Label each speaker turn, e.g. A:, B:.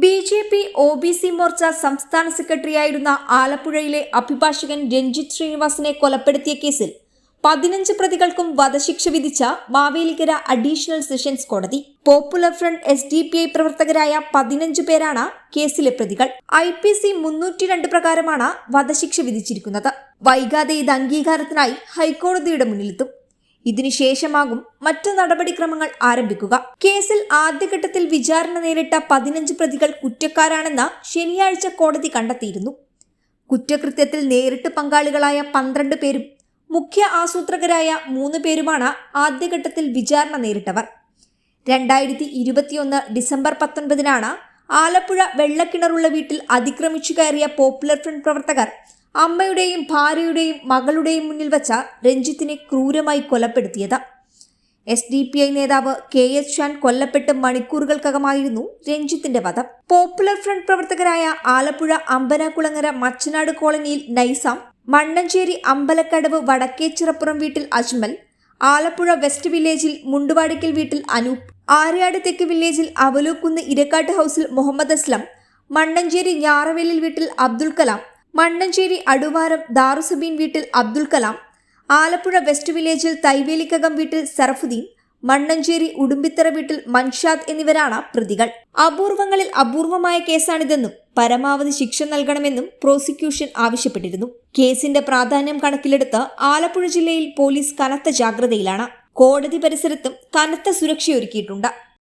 A: BJP. OBC. Morcha സംസ്ഥാന സെക്രട്ടറിയായിരുന്ന ആലപ്പുഴയിലെ അഭിഭാഷകൻ രഞ്ജിത്ത് ശ്രീനിവാസനെ കൊലപ്പെടുത്തിയ കേസിൽ 15 പ്രതികൾക്കും വധശിക്ഷ വിധിച്ച മാവേലിക്കര അഡീഷണൽ സെഷൻസ് കോടതി. പോപ്പുലർ ഫ്രണ്ട് (SDP) പ്രവർത്തകരായ 15 പേരാണ് കേസിലെ പ്രതികൾ. IPC 302 പ്രകാരമാണ് വധശിക്ഷ വിധിച്ചിരിക്കുന്നത്. വൈകാതെ ഇത് അംഗീകാരത്തിനായി ഹൈക്കോടതിയുടെ മുന്നിലെത്തും. ഇതിനുശേഷമാകും മറ്റു നടപടിക്രമങ്ങൾ ആരംഭിക്കുക. കേസിൽ ആദ്യഘട്ടത്തിൽ വിചാരണ നേരിട്ട 15 പ്രതികൾ കുറ്റക്കാരാണെന്ന് ശനിയാഴ്ച കോടതി കണ്ടെത്തിയിരുന്നു. കുറ്റകൃത്യത്തിൽ നേരിട്ട് പങ്കാളികളായ 12 പേരും മുഖ്യ ആസൂത്രകരായ 3 പേരുമാണ് ആദ്യഘട്ടത്തിൽ വിചാരണ നേരിട്ടവർ. 2021 ഡിസംബർ 19 ആലപ്പുഴ വെള്ളക്കിണറുള്ള വീട്ടിൽ അതിക്രമിച്ചു കയറിയ പോപ്പുലർ ഫ്രണ്ട് പ്രവർത്തകർ അമ്മയുടെയും ഭാര്യയുടെയും മകളുടെയും മുന്നിൽ വച്ച രഞ്ജിത്തിനെ ക്രൂരമായി കൊലപ്പെടുത്തിയത്. SDP നേതാവ് KH ഷാൻ കൊല്ലപ്പെട്ട് മണിക്കൂറുകൾക്കകമായിരുന്നു രഞ്ജിത്തിന്റെ വധം. പോപ്പുലർ ഫ്രണ്ട് പ്രവർത്തകരായ ആലപ്പുഴ അമ്പനാകുളങ്ങര മച്ചനാട് കോളനിയിൽ നൈസാം, മണ്ണഞ്ചേരി അമ്പലക്കടവ് വടക്കേച്ചിറപ്പുറം വീട്ടിൽ അജ്മൽ, ആലപ്പുഴ വെസ്റ്റ് വില്ലേജിൽ മുണ്ടുവാടിക്കൽ വീട്ടിൽ അനൂപ്, ആര്യാട് തെക്ക് വില്ലേജിൽ അവലൂക്കുന്ന് ഇരക്കാട്ട് ഹൌസിൽ മുഹമ്മദ് അസ്ലം, മണ്ണഞ്ചേരി ഞാറവേലിൽ വീട്ടിൽ അബ്ദുൽ കലാം, മണ്ണഞ്ചേരി അടുവാരം ദാറുസബീൻ വീട്ടിൽ അബ്ദുൽ കലാം, ആലപ്പുഴ വെസ്റ്റ് വില്ലേജിൽ തൈവേലിക്കകം വീട്ടിൽ സറഫുദ്ദീൻ, മണ്ണഞ്ചേരി ഉടുമ്പിത്തറ വീട്ടിൽ മൻഷാദ് എന്നിവരാണ് പ്രതികൾ. അപൂർവങ്ങളിൽ അപൂർവമായ കേസാണിതെന്നും പരമാവധി ശിക്ഷ നൽകണമെന്നും പ്രോസിക്യൂഷൻ ആവശ്യപ്പെട്ടിരുന്നു. കേസിന്റെ പ്രാധാന്യം കണക്കിലെടുത്ത് ആലപ്പുഴ ജില്ലയിൽ പോലീസ് കനത്ത ജാഗ്രതയിലാണ്. കോടതി പരിസരത്തും കനത്ത സുരക്ഷയൊരുക്കിയിട്ടുണ്ട്.